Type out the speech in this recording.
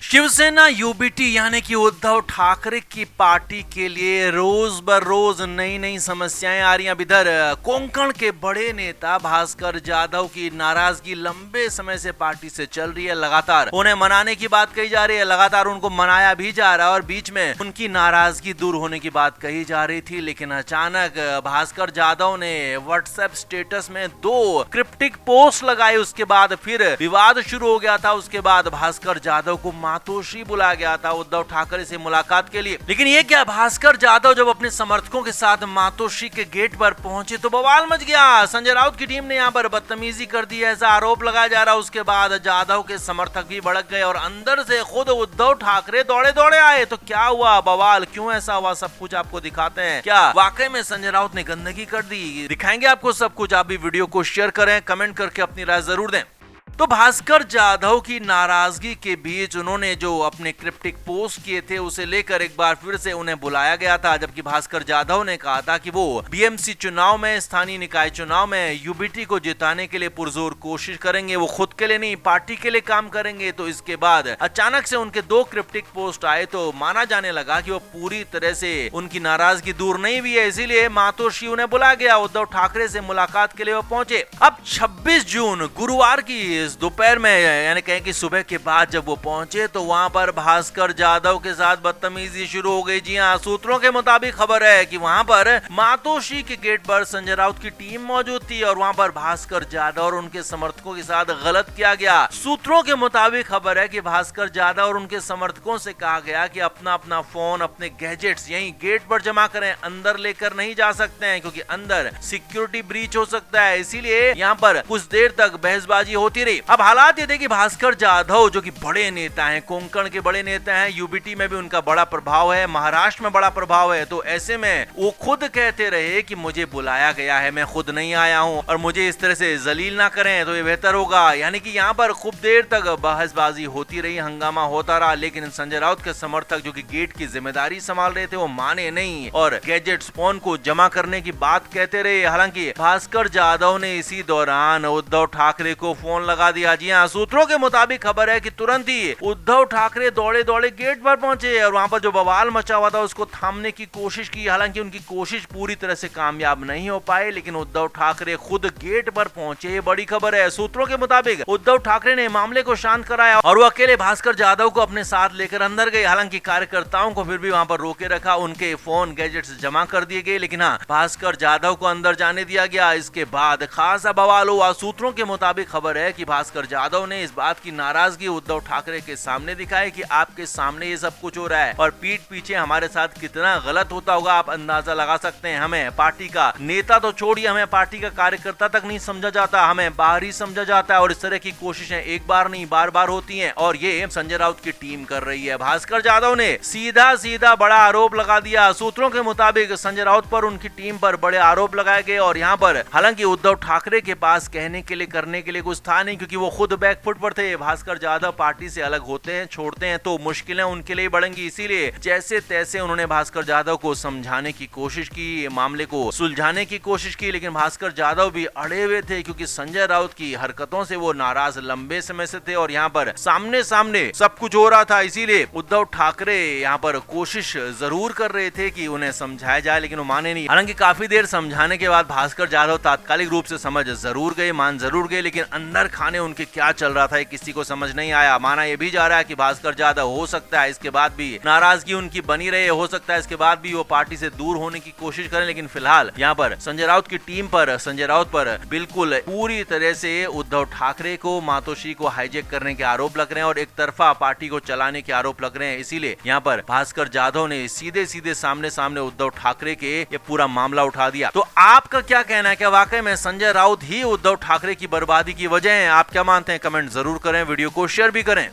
Shiv Sena UBT यानी कि उद्धव ठाकरे की पार्टी के लिए रोज बर रोज नई नई समस्याएं आ रही हैं। अब इधर कोंकण के बड़े नेता भास्कर जाधव की नाराजगी लंबे समय से पार्टी से चल रही है। लगातार उन्हें मनाने की बात कही जा रही है, लगातार उनको मनाया भी जा रहा है और बीच में उनकी नाराजगी दूर होने की बात कही जा रही थी। लेकिन अचानक भास्कर जाधव ने व्हाट्सएप स्टेटस में 2 क्रिप्टिक पोस्ट लगाए, उसके बाद फिर विवाद शुरू हो गया था। उसके बाद भास्कर जाधव को मातोश्री बुलाया गया था उद्धव ठाकरे से मुलाकात के लिए। लेकिन ये क्या, भास्कर जाधव जब अपने समर्थकों के साथ मातोश्री के गेट पर पहुंचे तो बवाल मच गया। संजय राउत की टीम ने यहाँ पर बदतमीजी कर दी, ऐसा आरोप लगाया जा रहा। उसके बाद जाधव के समर्थक भी भड़क गए और अंदर से खुद उद्धव ठाकरे दौड़े दौड़े आए। तो क्या हुआ, बवाल क्यों ऐसा हुआ, सब कुछ आपको दिखाते हैं। क्या वाकई में संजय राउत ने गंदगी कर दी, दिखाएंगे आपको सब कुछ। आप भी वीडियो को शेयर करें, कमेंट करके अपनी राय जरूर दें। तो भास्कर जाधव की नाराजगी के बीच उन्होंने जो अपने क्रिप्टिक पोस्ट किए थे उसे लेकर एक बार फिर से उन्हें बुलाया गया था। जबकि भास्कर जाधव ने कहा था कि वो बीएमसी चुनाव में, स्थानीय निकाय चुनाव में यूबीटी को जिताने के लिए पुरजोर कोशिश करेंगे। वो खुद के लिए नहीं, पार्टी के लिए काम करेंगे। तो इसके बाद अचानक से उनके 2 क्रिप्टिक पोस्ट आए तो माना जाने लगा कि वो पूरी तरह से उनकी नाराजगी दूर नहीं हुई है। इसीलिए मातोश्री उन्हें बुलाया गया, उद्धव ठाकरे से मुलाकात के लिए वो पहुंचे। अब 26 जून गुरुवार की दोपहर में, यानी कहें कि सुबह के बाद जब वो पहुंचे तो वहां पर भास्कर जाधव के साथ बदतमीजी शुरू हो गई। जी हां, सूत्रों के मुताबिक खबर है कि वहां पर मातोश्री के गेट पर संजय राउत की टीम मौजूद थी और वहां पर भास्कर जाधव और उनके समर्थकों के साथ गलत किया गया। सूत्रों के मुताबिक खबर है कि भास्कर जाधव और उनके समर्थकों से कहा गया कि अपना अपना फोन, अपने गैजेट्स यहीं गेट पर जमा करें, अंदर लेकर नहीं जा सकते हैं क्योंकि अंदर सिक्योरिटी ब्रीच हो सकता है। इसीलिए यहाँ पर कुछ देर तक बहसबाजी होती रही। अब हालात ये थे कि भास्कर जाधव जो कि बड़े नेता हैं, कोंकण के बड़े नेता हैं, यूबीटी में भी उनका बड़ा प्रभाव है, महाराष्ट्र में बड़ा प्रभाव है। तो ऐसे में वो खुद कहते रहे कि मुझे बुलाया गया है, मैं खुद नहीं आया हूं और मुझे इस तरह से जलील ना करें तो ये बेहतर होगा। यानी कि यहाँ पर खूब देर तक बहसबाजी होती रही, हंगामा होता रहा। लेकिन संजय राउत के समर्थक जो कि गेट की जिम्मेदारी संभाल रहे थे वो माने नहीं और गैजेट्स, फोन को जमा करने की बात कहते रहे। हालांकि भास्कर जाधव ने इसी दौरान उद्धव ठाकरे को फोन लगा दिया। जी हां, सूत्रों के मुताबिक खबर है कि तुरंत ही उद्धव ठाकरे दौड़े दौड़े गेट पर पहुंचे और वहां पर जो बवाल मचा हुआ था उसको थामने की कोशिश की। हालांकि उनकी कोशिश पूरी तरह से कामयाब नहीं हो पाई, लेकिन उद्धव ठाकरे खुद गेट पर पहुंचे, ये बड़ी खबर है। सूत्रों के मुताबिक उद्धव ठाकरे ने मामले को शांत कराया और वो अकेले भास्कर जाधव को अपने साथ लेकर अंदर गए। हालांकि कार्यकर्ताओं को फिर भी वहां पर रोके रखा, उनके फोन, गैजेट्स जमा कर दिए गए, लेकिन हाँ, भास्कर जाधव को अंदर जाने दिया गया। इसके बाद खासा बवाल हुआ। सूत्रों के मुताबिक खबर है कि भास्कर जाधव ने इस बात की नाराजगी उद्धव ठाकरे के सामने दिखाई कि आपके सामने ये सब कुछ हो रहा है और पीठ पीछे हमारे साथ कितना गलत होता होगा आप अंदाजा लगा सकते हैं। हमें पार्टी का नेता तो छोड़िए, हमें पार्टी का कार्यकर्ता तक नहीं समझा जाता, हमें बाहरी समझा जाता है और इस तरह की कोशिशें एक बार नहीं बार बार होती हैं और ये संजय राउत की टीम कर रही है। भास्कर जाधव ने सीधा सीधा बड़ा आरोप लगा दिया। सूत्रों के मुताबिक संजय राउत पर, उनकी टीम पर बड़े आरोप लगाए गए और यहाँ पर हालांकि उद्धव ठाकरे के पास कहने के लिए, करने के लिए कुछ था नहीं क्योंकि वो खुद बैकफुट पर थे। भास्कर जाधव पार्टी से अलग होते हैं, छोड़ते हैं तो मुश्किलें उनके लिए बढ़ेंगी। इसीलिए जैसे तैसे उन्होंने भास्कर जाधव को समझाने की कोशिश की, मामले को सुलझाने की कोशिश की, लेकिन भास्कर जाधव भी अड़े हुए थे क्योंकि संजय राउत की हरकतों से वो नाराज लंबे समय से थे और यहाँ पर सामने सामने सब कुछ हो रहा था। इसीलिए उद्धव ठाकरे यहाँ पर कोशिश जरूर कर रहे थे कि उन्हें समझाया जाए, लेकिन वो माने नहीं। हालांकि काफी देर समझाने के बाद भास्कर जाधव तात्कालिक रूप से समझ जरूर गए, मान जरूर गए, लेकिन अंदर खाने उनके क्या चल रहा था किसी को समझ नहीं आया। माना यह भी जा रहा है कि भास्कर जाधव हो सकता है इसके बाद भी नाराजगी उनकी बनी रहे, हो सकता है इसके बाद भी वो पार्टी से दूर होने की कोशिश करें। लेकिन फिलहाल यहाँ पर संजय राउत की टीम पर, संजय राउत पर बिल्कुल पूरी तरह से उद्धव ठाकरे को, मातोश्री को हाईजैक करने के आरोप लग रहे हैं और एक तरफा पार्टी को चलाने के आरोप लग रहे हैं। इसीलिए यहाँ पर भास्कर जाधव ने सीधे सीधे सामने सामने उद्धव ठाकरे के ये पूरा मामला उठा दिया। तो आपका क्या कहना है, क्या वाकई में संजय राउत ही उद्धव ठाकरे की बर्बादी की वजह है? आप क्या मानते हैं? कमेंट जरूर करें, वीडियो को शेयर भी करें।